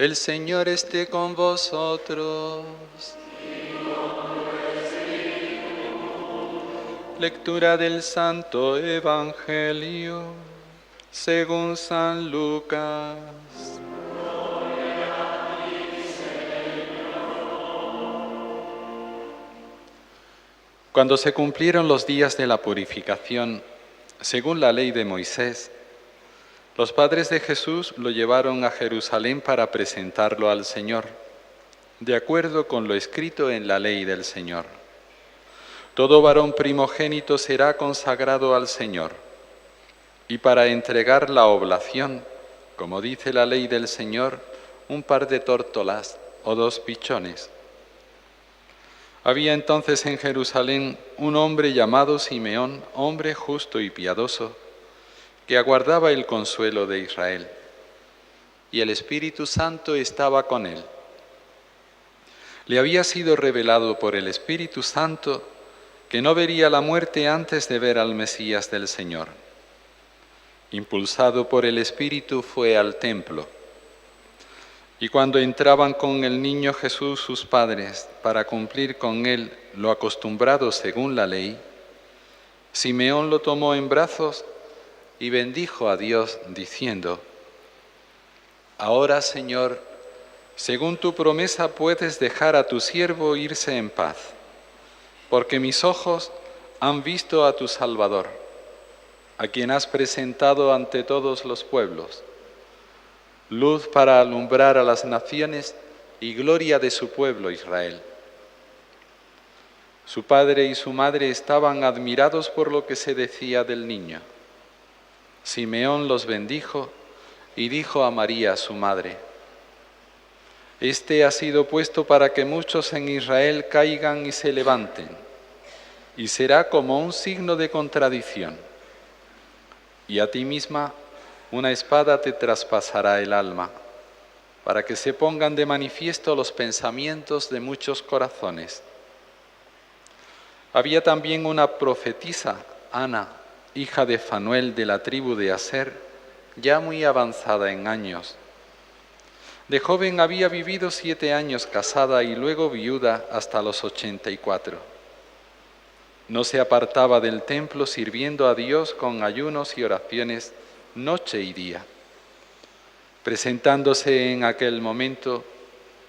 El Señor esté con vosotros. Lectura del Santo Evangelio según San Lucas. Cuando se cumplieron los días de la purificación, según la ley de Moisés, los padres de Jesús lo llevaron a Jerusalén para presentarlo al Señor, de acuerdo con lo escrito en la ley del Señor. Todo varón primogénito será consagrado al Señor, y para entregar la oblación, como dice la ley del Señor, un par de tórtolas o 2 pichones. Había entonces en Jerusalén un hombre llamado Simeón, hombre justo y piadoso, que aguardaba el consuelo de Israel, y el Espíritu Santo estaba con él. Le había sido revelado por el Espíritu Santo que no vería la muerte antes de ver al Mesías del Señor. Impulsado por el Espíritu fue al templo, y cuando entraban con el niño Jesús sus padres para cumplir con él lo acostumbrado según la ley, Simeón lo tomó en brazos y bendijo a Dios diciendo: Ahora, Señor, según tu promesa puedes dejar a tu siervo irse en paz, porque mis ojos han visto a tu Salvador, a quien has presentado ante todos los pueblos, luz para alumbrar a las naciones y gloria de su pueblo Israel. Su padre y su madre estaban admirados por lo que se decía del niño. Simeón los bendijo y dijo a María, su madre: Este ha sido puesto para que muchos en Israel caigan y se levanten, y será como un signo de contradicción. Y a ti misma una espada te traspasará el alma, para que se pongan de manifiesto los pensamientos de muchos corazones. Había también una profetisa, Ana, hija de Fanuel de la tribu de Aser, ya muy avanzada en años. De joven había vivido 7 años casada y luego viuda hasta los 84. No se apartaba del templo sirviendo a Dios con ayunos y oraciones noche y día. Presentándose en aquel momento,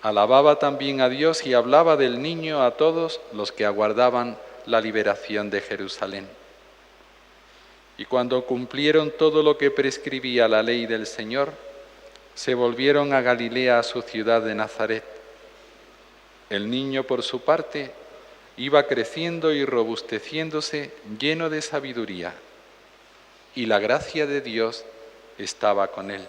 alababa también a Dios y hablaba del niño a todos los que aguardaban la liberación de Jerusalén. Y cuando cumplieron todo lo que prescribía la ley del Señor, se volvieron a Galilea, a su ciudad de Nazaret. El niño, por su parte, iba creciendo y robusteciéndose, lleno de sabiduría, y la gracia de Dios estaba con él.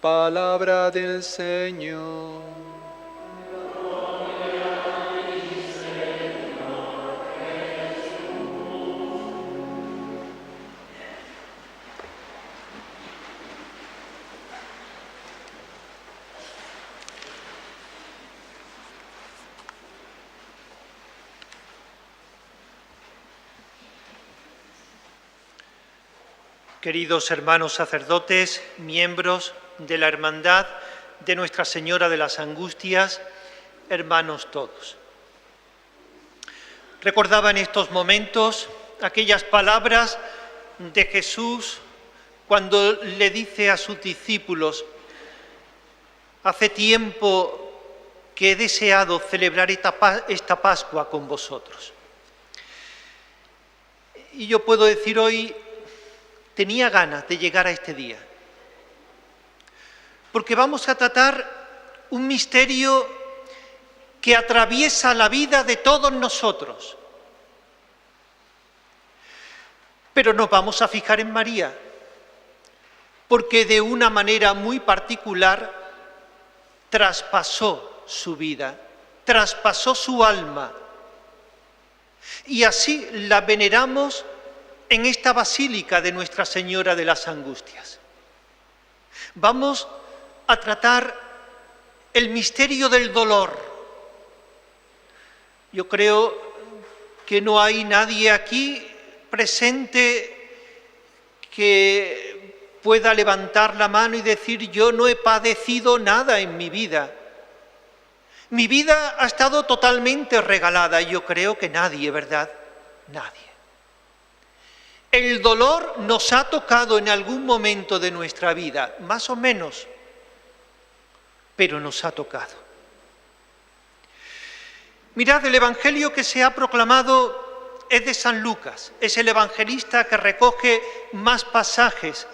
Palabra del Señor. Queridos hermanos sacerdotes, miembros de la Hermandad de Nuestra Señora de las Angustias, hermanos todos. Recordaba en estos momentos aquellas palabras de Jesús cuando le dice a sus discípulos: hace tiempo que he deseado celebrar esta Pascua con vosotros. Y yo puedo decir hoy, tenía ganas de llegar a este día, porque vamos a tratar un misterio que atraviesa la vida de todos nosotros. Pero nos vamos a fijar en María, porque de una manera muy particular traspasó su vida, traspasó su alma, y así la veneramos en esta Basílica de Nuestra Señora de las Angustias. Vamos a tratar el misterio del dolor. Yo creo que no hay nadie aquí presente que pueda levantar la mano y decir: yo no he padecido nada en mi vida. Mi vida ha estado totalmente regalada. Yo creo que nadie, ¿verdad? Nadie. El dolor nos ha tocado en algún momento de nuestra vida, más o menos, pero nos ha tocado. Mirad, el Evangelio que se ha proclamado es de San Lucas. Es el evangelista que recoge más pasajes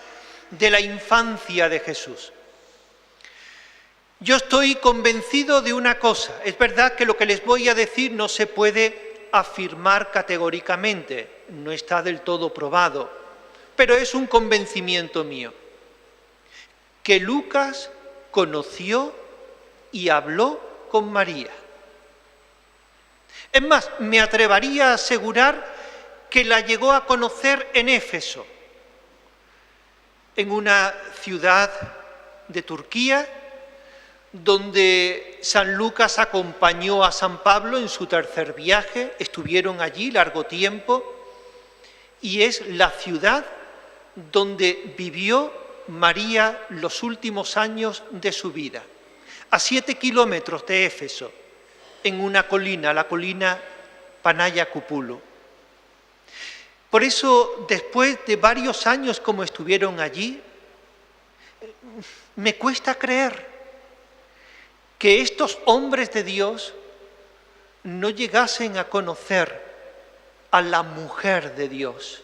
de la infancia de Jesús. Yo estoy convencido de una cosa. Es verdad que lo que les voy a decir no se puede afirmar categóricamente, no está del todo probado, pero es un convencimiento mío, que Lucas conoció y habló con María. Es más, me atrevería a asegurar que la llegó a conocer en Éfeso, en una ciudad de Turquía, donde San Lucas acompañó a San Pablo en su tercer viaje. Estuvieron allí largo tiempo y es la ciudad donde vivió María los últimos años de su vida, a 7 kilómetros de Éfeso, en una colina, la colina Panaya Kupulo. Por eso, después de varios años como estuvieron allí, me cuesta creer que estos hombres de Dios no llegasen a conocer a la mujer de Dios,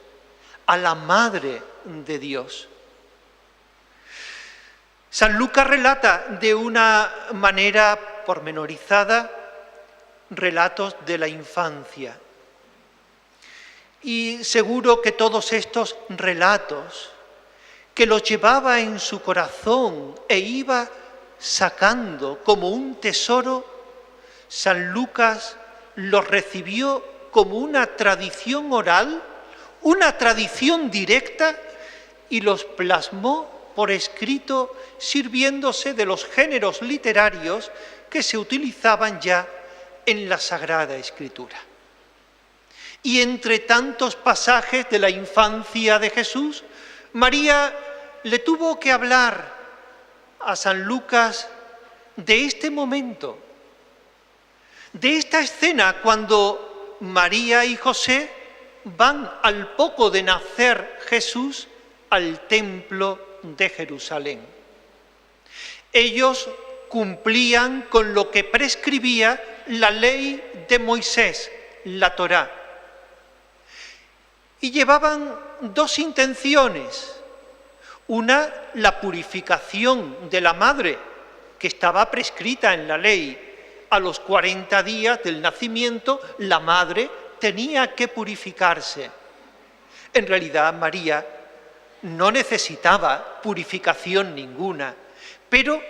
a la madre de Dios. San Lucas relata de una manera pormenorizada relatos de la infancia. Y seguro que todos estos relatos, que los llevaba en su corazón e iba sacando como un tesoro, San Lucas los recibió como una tradición oral, una tradición directa, y los plasmó por escrito sirviéndose de los géneros literarios que se utilizaban ya en la Sagrada Escritura. Y entre tantos pasajes de la infancia de Jesús, María le tuvo que hablar a San Lucas de este momento, de esta escena cuando María y José van al poco de nacer Jesús al templo de Jerusalén. Ellos cumplían con lo que prescribía la ley de Moisés, la Torá, y llevaban dos intenciones. Una, la purificación de la madre, que estaba prescrita en la ley. A los 40 días del nacimiento, la madre tenía que purificarse. En realidad, María no necesitaba purificación ninguna, pero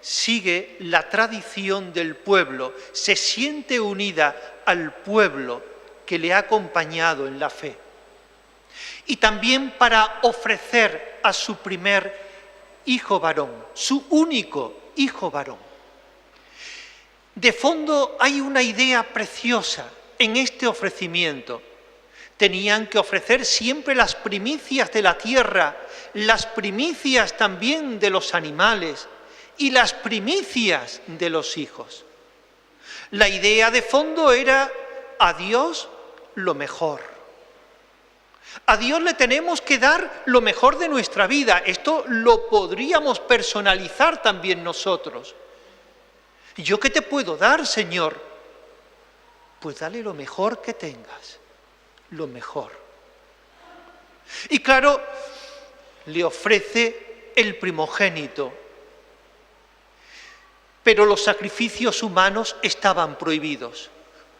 sigue la tradición del pueblo, se siente unida al pueblo que le ha acompañado en la fe. Y también para ofrecer a su primer hijo varón, su único hijo varón. De fondo hay una idea preciosa en este ofrecimiento. Tenían que ofrecer siempre las primicias de la tierra, las primicias también de los animales y las primicias de los hijos. La idea de fondo era a Dios lo mejor. A Dios le tenemos que dar lo mejor de nuestra vida. Esto lo podríamos personalizar también nosotros. ¿Yo qué te puedo dar, Señor? Pues dale lo mejor que tengas, lo mejor. Y claro, le ofrece el primogénito. Pero los sacrificios humanos estaban prohibidos.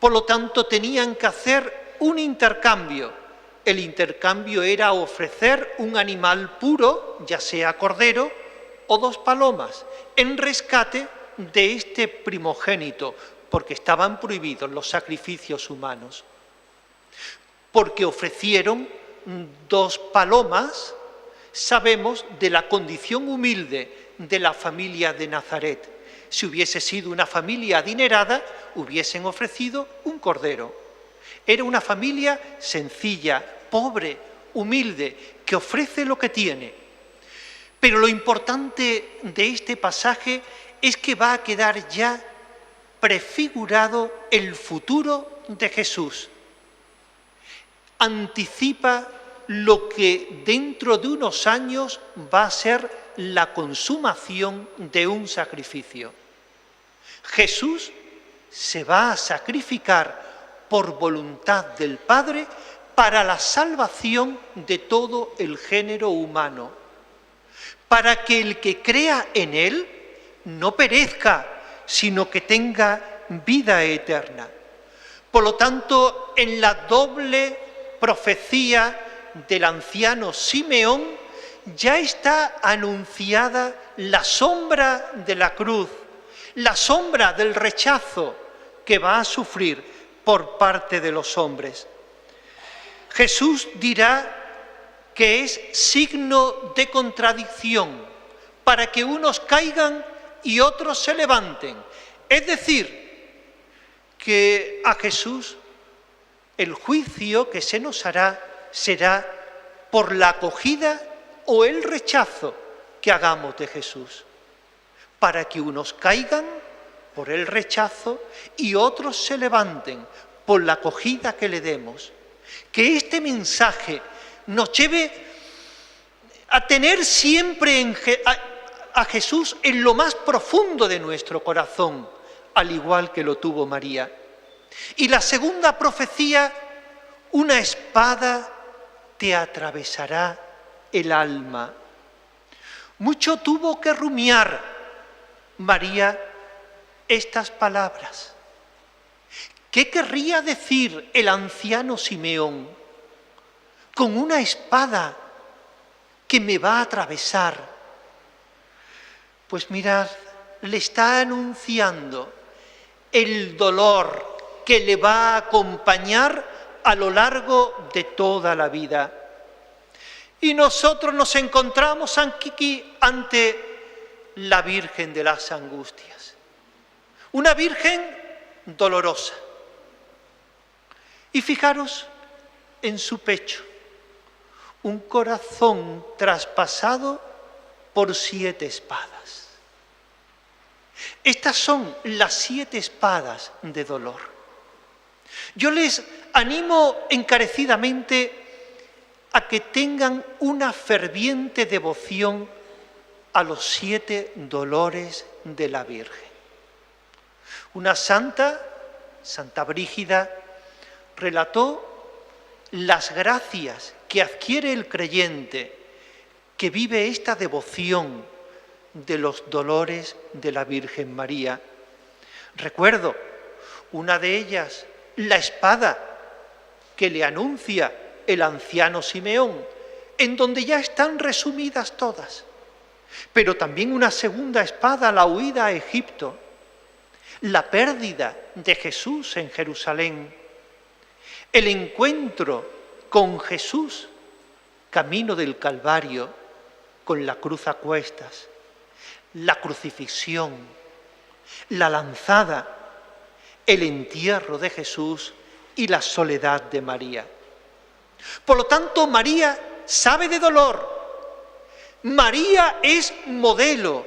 Por lo tanto, tenían que hacer un intercambio. El intercambio era ofrecer un animal puro, ya sea cordero o 2 palomas, en rescate de este primogénito, porque estaban prohibidos los sacrificios humanos. Porque ofrecieron 2 palomas, sabemos de la condición humilde de la familia de Nazaret. Si hubiese sido una familia adinerada, hubiesen ofrecido un cordero. Era una familia sencilla, pobre, humilde, que ofrece lo que tiene. Pero lo importante de este pasaje es que va a quedar ya prefigurado el futuro de Jesús. Anticipa lo que dentro de unos años va a ser la consumación de un sacrificio. Jesús se va a sacrificar por voluntad del Padre para la salvación de todo el género humano, para que el que crea en Él no perezca, sino que tenga vida eterna. Por lo tanto, en la doble profecía del anciano Simeón ya está anunciada la sombra de la cruz, la sombra del rechazo que va a sufrir por parte de los hombres. Jesús dirá que es signo de contradicción para que unos caigan y otros se levanten. Es decir, que a Jesús el juicio que se nos hará será por la acogida o el rechazo que hagamos de Jesús, para que unos caigan por el rechazo y otros se levanten por la acogida que le demos. Que este mensaje nos lleve a tener siempre a Jesús en lo más profundo de nuestro corazón, al igual que lo tuvo María. Y la segunda profecía, una espada te atravesará el alma. Mucho tuvo que rumiar María estas palabras. ¿Qué querría decir el anciano Simeón con una espada que me va a atravesar? Pues mirad, le está anunciando el dolor que le va a acompañar a lo largo de toda la vida. Y nosotros nos encontramos aquí ante la Virgen de las Angustias. Una Virgen dolorosa. Y fijaros en su pecho, un corazón traspasado por 7 espadas. Estas son las 7 espadas de dolor. Yo les animo encarecidamente a que tengan una ferviente devoción a los 7 dolores de la Virgen. Una santa, Santa Brígida, relató las gracias que adquiere el creyente que vive esta devoción de los dolores de la Virgen María. Recuerdo una de ellas, la espada que le anuncia el anciano Simeón, en donde ya están resumidas todas. Pero también una segunda espada, la huida a Egipto, la pérdida de Jesús en Jerusalén, el encuentro con Jesús, camino del Calvario, con la cruz a cuestas, la crucifixión, la lanzada, el entierro de Jesús y la soledad de María. Por lo tanto, María sabe de dolor. María es modelo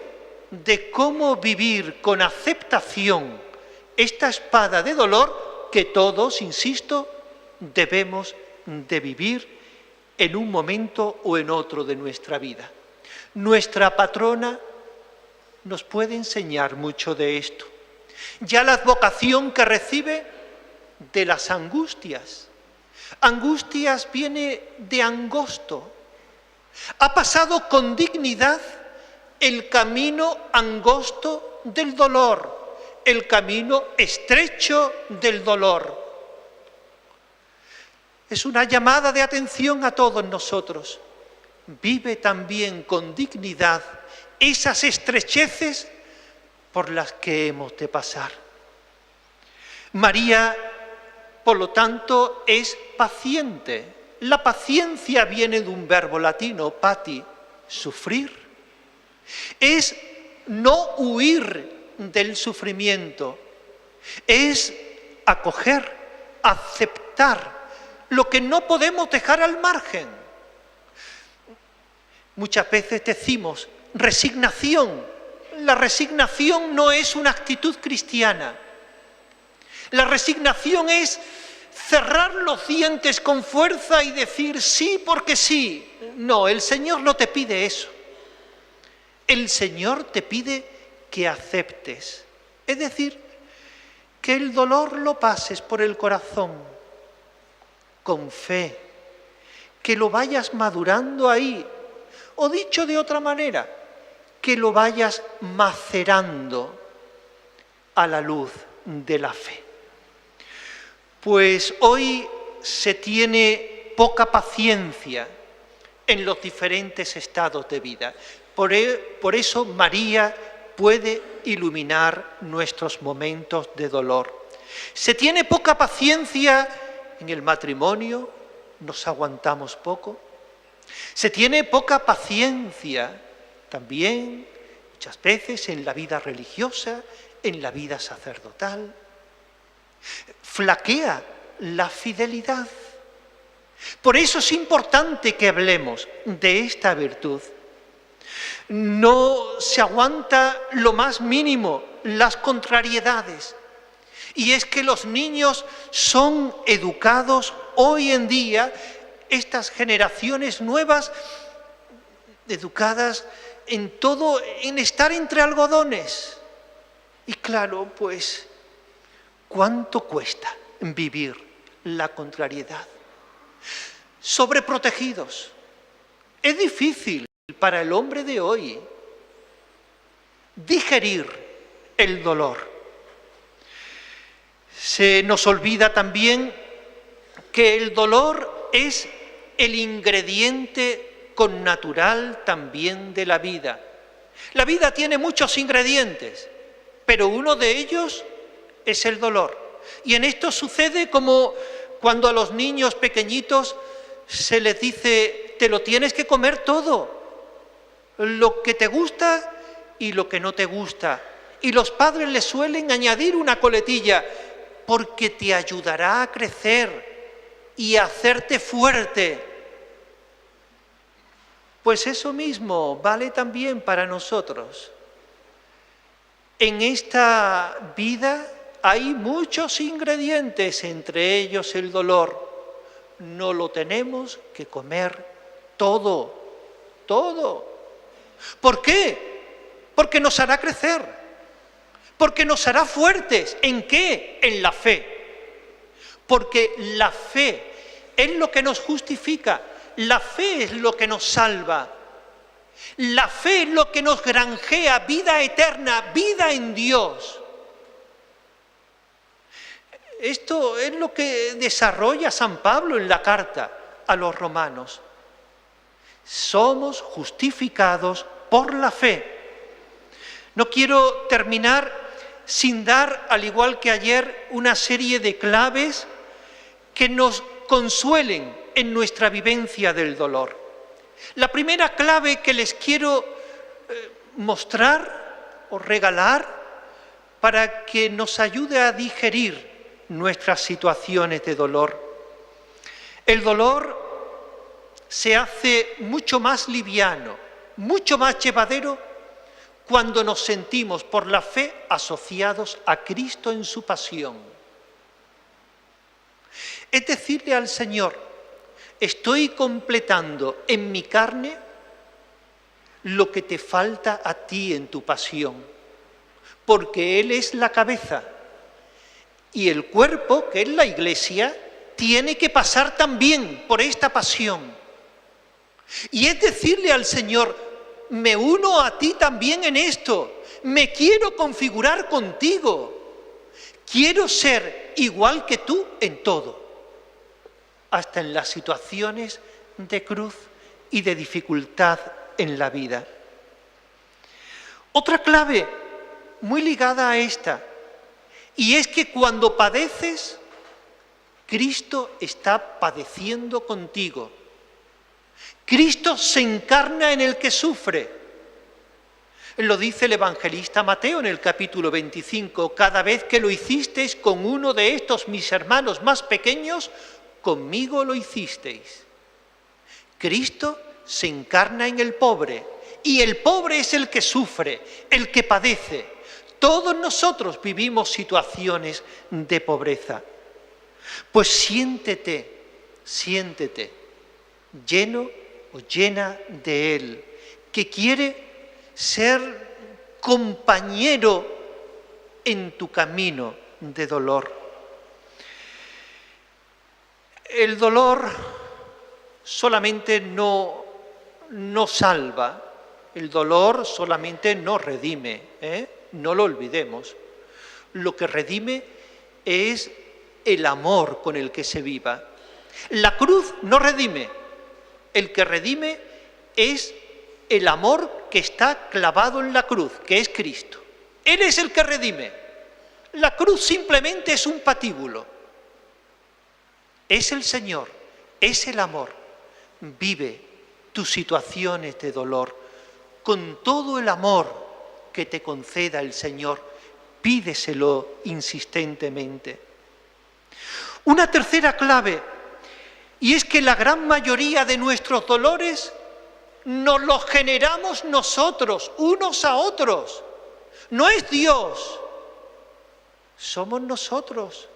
de cómo vivir con aceptación esta espada de dolor que todos, insisto, debemos de vivir en un momento o en otro de nuestra vida. Nuestra patrona nos puede enseñar mucho de esto. Ya la advocación que recibe de las angustias. Angustias viene de angosto. Ha pasado con dignidad el camino angosto del dolor, el camino estrecho del dolor. Es una llamada de atención a todos nosotros. Vive también con dignidad esas estrecheces por las que hemos de pasar. María, por lo tanto, es paciente. La paciencia viene de un verbo latino, pati, sufrir. Es no huir del sufrimiento, es acoger, aceptar lo que no podemos dejar al margen. Muchas veces decimos resignación. La resignación no es una actitud cristiana. La resignación es cerrar los dientes con fuerza y decir sí porque sí. No, el Señor no te pide eso. El Señor te pide que aceptes. Es decir, que el dolor lo pases por el corazón con fe, que lo vayas madurando ahí, o dicho de otra manera, que lo vayas macerando a la luz de la fe. Pues hoy se tiene poca paciencia en los diferentes estados de vida. Por eso María puede iluminar nuestros momentos de dolor. Se tiene poca paciencia en el matrimonio, nos aguantamos poco. Se tiene poca paciencia también, muchas veces, en la vida religiosa, en la vida sacerdotal. Flaquea la fidelidad. Por eso es importante que hablemos de esta virtud. No se aguanta lo más mínimo las contrariedades. Y es que los niños son educados hoy en día, estas generaciones nuevas, educadas en todo, en estar entre algodones. Y claro, pues, ¿cuánto cuesta vivir la contrariedad? Sobreprotegidos. Es difícil para el hombre de hoy digerir el dolor. Se nos olvida también que el dolor es el ingrediente connatural también de la vida. La vida tiene muchos ingredientes, pero uno de ellos es el dolor. Y en esto sucede como cuando a los niños pequeñitos se les dice, te lo tienes que comer todo, lo que te gusta y lo que no te gusta. Y los padres les suelen añadir una coletilla, porque te ayudará a crecer y a hacerte fuerte. Pues eso mismo vale también para nosotros. En esta vida hay muchos ingredientes, entre ellos el dolor. No lo tenemos que comer todo, todo. ¿Por qué? Porque nos hará crecer. Porque nos hará fuertes. ¿En qué? En la fe. Porque la fe es lo que nos justifica. La fe es lo que nos salva. La fe es lo que nos granjea vida eterna, vida en Dios. Esto es lo que desarrolla San Pablo en la carta a los romanos. Somos justificados por la fe. No quiero terminar sin dar, al igual que ayer, una serie de claves que nos consuelen en nuestra vivencia del dolor. La primera clave que les quiero mostrar o regalar para que nos ayude a digerir nuestras situaciones de dolor. El dolor se hace mucho más liviano, mucho más llevadero cuando nos sentimos por la fe asociados a Cristo en su pasión. Es decirle al Señor, estoy completando en mi carne lo que te falta a ti en tu pasión, porque Él es la cabeza y el cuerpo, que es la Iglesia, tiene que pasar también por esta pasión. Y es decirle al Señor, me uno a ti también en esto, me quiero configurar contigo, quiero ser igual que tú en todo, hasta en las situaciones de cruz y de dificultad en la vida. Otra clave muy ligada a esta, y es que cuando padeces, Cristo está padeciendo contigo. Cristo se encarna en el que sufre. Lo dice el evangelista Mateo en el capítulo 25. Cada vez que lo hicisteis con uno de estos mis hermanos más pequeños, conmigo lo hicisteis. Cristo se encarna en el pobre, y el pobre es el que sufre, el que padece. Todos nosotros vivimos situaciones de pobreza. Pues siéntete lleno o llena de Él, que quiere ser compañero en tu camino de dolor. El dolor solamente no salva, el dolor solamente no redime, no lo olvidemos. Lo que redime es el amor con el que se viva. La cruz no redime, el que redime es el amor que está clavado en la cruz, que es Cristo. Él es el que redime. La cruz simplemente es un patíbulo. Es el Señor, es el amor. Vive tus situaciones de dolor con todo el amor que te conceda el Señor. Pídeselo insistentemente. Una tercera clave, y es que la gran mayoría de nuestros dolores nos los generamos nosotros, unos a otros. No es Dios, somos nosotros.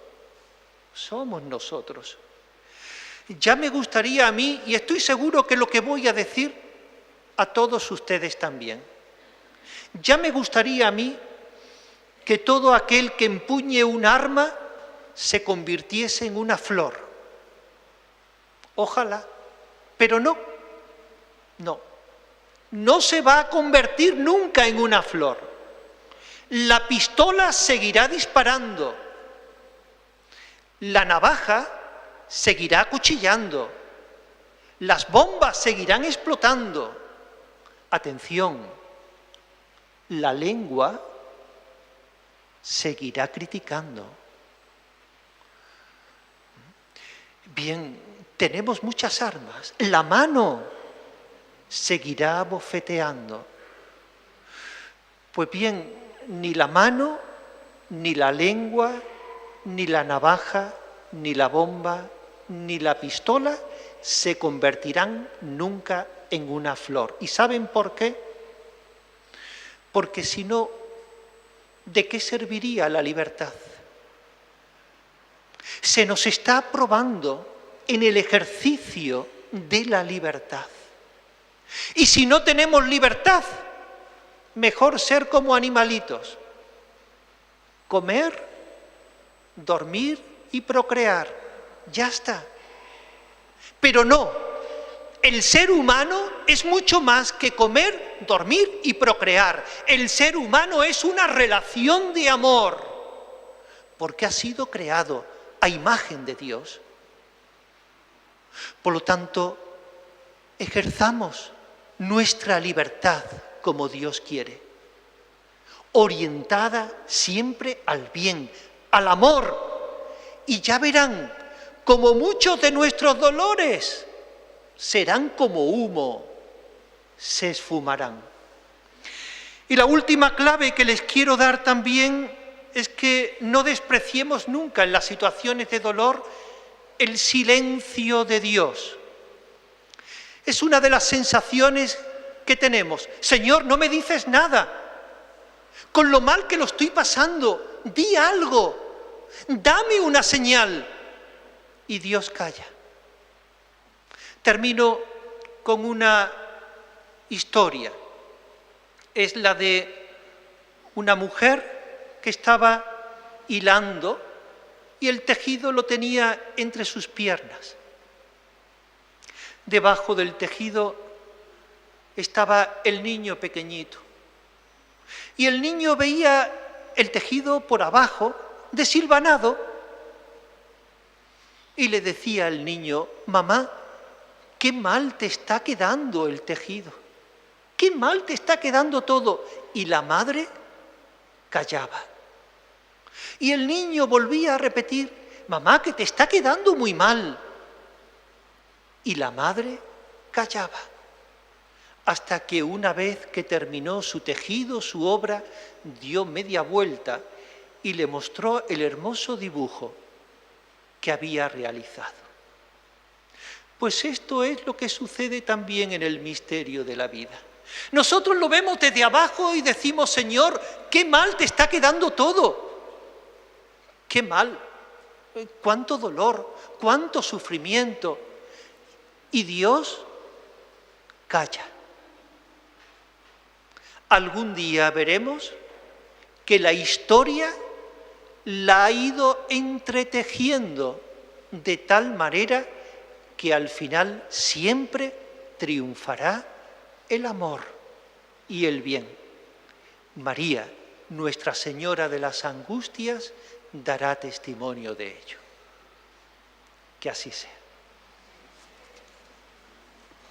Ya me gustaría a mí, y estoy seguro que lo que voy a decir a todos ustedes también, ya me gustaría a mí que todo aquel que empuñe un arma se convirtiese en una flor. Ojalá, pero no se va a convertir nunca en una flor. La pistola seguirá disparando, la navaja seguirá acuchillando, las bombas seguirán explotando. Atención, la lengua seguirá criticando. Bien, tenemos muchas armas. La mano seguirá bofeteando. Pues bien, ni la mano, ni la lengua, ni la navaja, ni la bomba, ni la pistola se convertirán nunca en una flor. ¿Y saben por qué? Porque si no, ¿de qué serviría la libertad? Se nos está probando en el ejercicio de la libertad. Y si no tenemos libertad, mejor ser como animalitos. Comer, dormir y procrear. Ya está. Pero no, el ser humano es mucho más que comer, dormir y procrear. El ser humano es una relación de amor, porque ha sido creado a imagen de Dios. Por lo tanto, ejerzamos nuestra libertad como Dios quiere, orientada siempre al bien, al amor, y ya verán como muchos de nuestros dolores serán como humo, se esfumarán. Y la última clave que les quiero dar también es que no despreciemos nunca en las situaciones de dolor el silencio de Dios. Es una de las sensaciones que tenemos. Señor, no me dices nada. Con lo mal que lo estoy pasando, di algo, dame una señal. Y Dios calla. Termino con una historia. Es la de una mujer que estaba hilando y el tejido lo tenía entre sus piernas. Debajo del tejido estaba el niño pequeñito. Y el niño veía el tejido por abajo, desilvanado, y le decía al niño: mamá, qué mal te está quedando el tejido, qué mal te está quedando todo. Y la madre callaba. Y el niño volvía a repetir: mamá, que te está quedando muy mal. Y la madre callaba. Hasta que una vez que terminó su tejido, su obra, dio media vuelta y le mostró el hermoso dibujo que había realizado. Pues esto es lo que sucede también en el misterio de la vida. Nosotros lo vemos desde abajo y decimos, Señor, qué mal te está quedando todo. Qué mal, cuánto dolor, cuánto sufrimiento. Y Dios calla. Algún día veremos que la historia la ha ido entretejiendo de tal manera que al final siempre triunfará el amor y el bien. María, Nuestra Señora de las Angustias, dará testimonio de ello. Que así sea.